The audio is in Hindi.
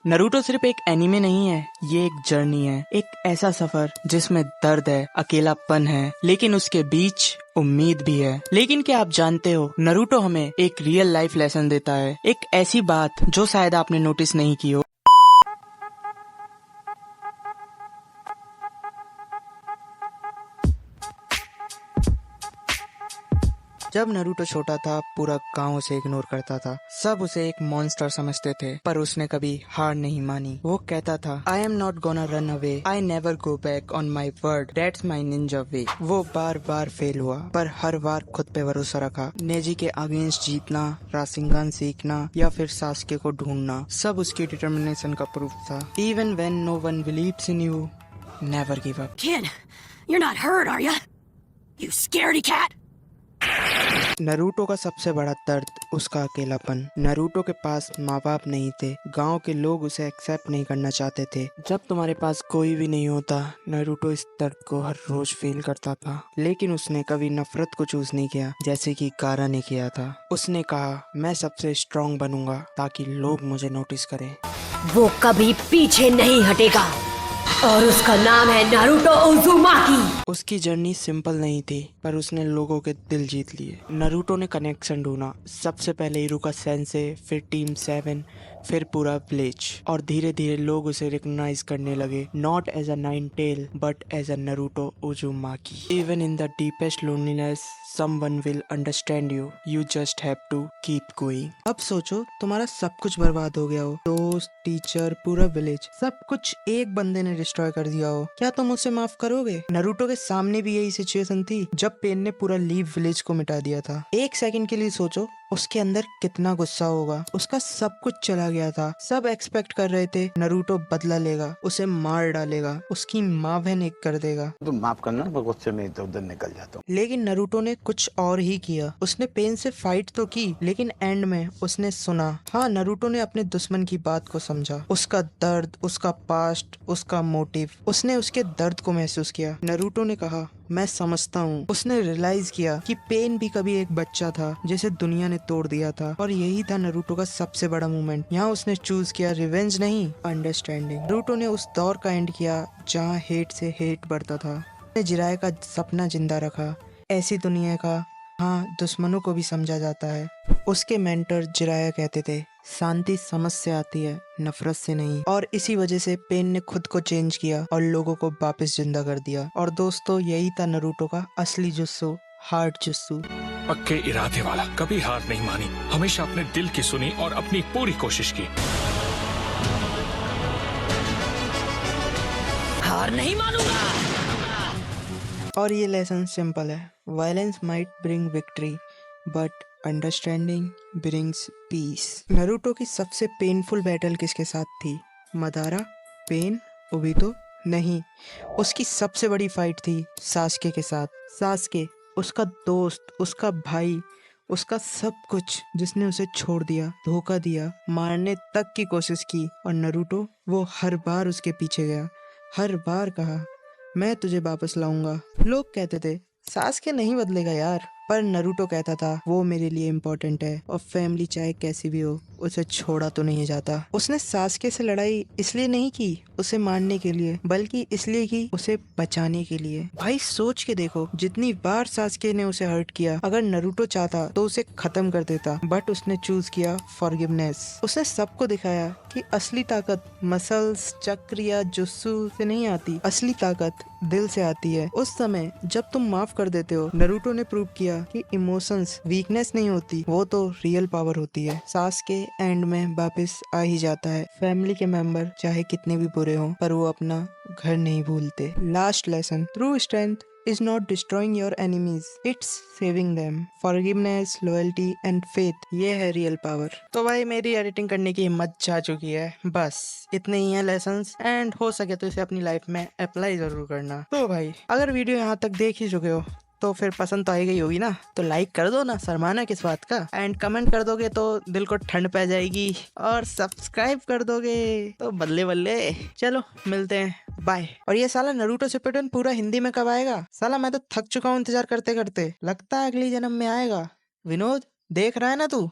नरूटो सिर्फ एक एनीमे नहीं है, ये एक जर्नी है, एक ऐसा सफर जिसमें दर्द है, अकेलापन है, लेकिन उसके बीच उम्मीद भी है। लेकिन क्या आप जानते हो, नरूटो हमें एक रियल लाइफ लेसन देता है, एक ऐसी बात जो शायद आपने नोटिस नहीं की हो। जब नरूटो छोटा था, पूरा गांव उसे इग्नोर करता था। सब उसे एक मॉन्स्टर समझते थे, पर उसने कभी हार नहीं मानी। वो कहता था, I am not gonna run away, I never go back on my word, that's my ninja way. वो बार बार फेल हुआ, पर हर बार खुद पे भरोसा रखा। नेजी के अगेंस्ट जीतना, राशिंगन सीखना या फिर सास्के को ढूंढना, सब उसकी डिटर्मिनेशन का प्रूफ था। Even when no one believes in you, never give up. Kid, you're not hurt, are ya? You scaredy cat? Naruto का सबसे बड़ा दर्द उसका अकेलापन। नरूटो के पास माँ बाप नहीं थे, गांव के लोग उसे एक्सेप्ट नहीं करना चाहते थे। जब तुम्हारे पास कोई भी नहीं होता, नरूटो इस दर्द को हर रोज फील करता था। लेकिन उसने कभी नफरत को चूज नहीं किया, जैसे कि गारा ने किया था। उसने कहा, मैं सबसे स्ट्रॉन्ग बनूंगा ताकि लोग मुझे नोटिस करें। वो कभी पीछे नहीं हटेगा और उसका नाम है नारुतो उज़ुमाकी। उसकी जर्नी सिंपल नहीं थी, पर उसने लोगों के दिल जीत लिए। नरूटो ने कनेक्शन ढूंढा, सबसे पहले इरुका सेंसे, फिर टीम 7, फिर पूरा विलेज, और धीरे धीरे लोग उसे रिकॉग्नाइज करने लगे, not as a nine tail but as a Naruto Uzumaki. Even in the deepest loneliness someone will understand you, you just have to keep going। अब सोचो, तुम्हारा सब कुछ बर्बाद हो गया हो, दोस्त, टीचर, पूरा विलेज, सब कुछ एक बंदे ने डिस्ट्रॉय कर दिया हो, क्या तुम उसे माफ करोगे? नरूटो के सामने भी यही सिचुएशन थी जब पेन ने पूरा लीव विलेज को मिटा दिया था। एक सेकंड के लिए सोचो, उसके अंदर कितना गुस्सा होगा। उसका सब कुछ चला गया था, सब एक्सपेक्ट कर रहे थे नरूटो बदला लेगा, उसे मार डालेगा, उसकी माँ बहन एक कर देगा। तुम माफ करना, मैं गुस्से में इधर उधर निकल जाता हूँ। लेकिन नरूटो ने कुछ और ही किया। उसने पेन से फाइट तो की, लेकिन एंड में उसने सुना। हाँ, नरूटो ने अपने दुश्मन की बात को समझा, उसका दर्द, उसका पास्ट, उसका मोटिव। उसने उसके दर्द को महसूस किया। नरूटो ने कहा, मैं समझता हूँ। उसने रियलाइज किया कि पेन भी कभी एक बच्चा था जिसे दुनिया ने तोड़ दिया था, और यही था नरूटो का सबसे बड़ा मोमेंट। यहाँ उसने चूज किया रिवेंज नहीं, अंडरस्टैंडिंग। नरूटो ने उस दौर का एंड किया जहाँ हेट से हेट बढ़ता था। उसने जिराए का सपना जिंदा रखा, ऐसी दुनिया का हाँ दुश्मनों को भी समझा जाता है। उसके मेंटर जिराया कहते थे, शांति समझ से आती है, नफरत से नहीं। और इसी वजह से पेन ने खुद को चेंज किया और लोगों को वापस जिंदा कर दिया। और दोस्तों, यही था नरूटो का असली जुस्सू, हार्ड जुस्सू। पक्के इरादे वाला, कभी हार नहीं मानी, हमेशा अपने दिल की सुनी और अपनी पूरी कोशिश की। हार नहीं मानूंगा। और ये लेसन सिंपल है, violence might bring victory but understanding brings peace. Naruto की सबसे पेनफुल बैटल किसके साथ थी? मदारा? पेन? ओबितो? नहीं, उसकी सबसे बड़ी फाइट थी सास्के के साथ। सास्के, उसका दोस्त, उसका भाई, उसका सब कुछ, जिसने उसे छोड़ दिया, धोखा दिया, मारने तक की कोशिश की। और नरूटो, वो हर बार उसके पीछे गया, हर बार कहा, मैं तुझे वापस लाऊंगा। लोग कहते थे, सास्के नहीं बदलेगा यार, पर नरूटो कहता था, वो मेरे लिए इम्पोर्टेंट है, और फैमिली चाहे कैसी भी हो, उसे छोड़ा तो नहीं जाता। उसने सास्के से लड़ाई इसलिए नहीं की उसे मारने के लिए, बल्कि इसलिए की उसे बचाने के लिए। भाई सोच के देखो, जितनी बार सास्के ने उसे हर्ट किया, अगर नरूटो चाहता तो उसे खत्म कर देता, बट उसने चूज किया फॉरगिवनेस। उसने सबको दिखाया कि असली ताकत मसल्स, चक्र या जुस्सू से नहीं आती, असली ताकत दिल से आती है। उस समय जब तुम माफ कर देते हो, नरूटो ने प्रूव किया कि इमोशंस वीकनेस नहीं होती, वो तो रियल पावर होती है। सास्के एंड में वापस आ ही जाता है। फैमिली के मेंबर चाहे कितने भी बुरे हों, पर वो अपना घर नहीं भूलते। Last lesson, true strength is not destroying your enemies, it's saving them। Forgiveness, loyalty and faith, ये है रियल पावर। तो भाई, मेरी एडिटिंग करने की हिम्मत जा चुकी है, बस इतने ही हैं लेसन्स, एंड हो सके तो इसे अपनी लाइफ में अप्लाई जरूर करना। तो भाई, अगर वीडियो यहाँ तक देख ही चुके हो तो फिर पसंद तो आई गई होगी ना, तो लाइक कर दो ना, शर्माना किस बात का। एंड कमेंट कर दोगे तो दिल को ठंड पै जाएगी, और सब्सक्राइब कर दोगे तो बल्ले बल्ले। चलो मिलते हैं, बाय। और ये साला नरूटो शिपुडेन पूरा हिंदी में कब आएगा? साला मैं तो थक चुका हूँ इंतजार करते करते, लगता है अगली जन्म में आएगा। विनोद, देख रहा है ना तू?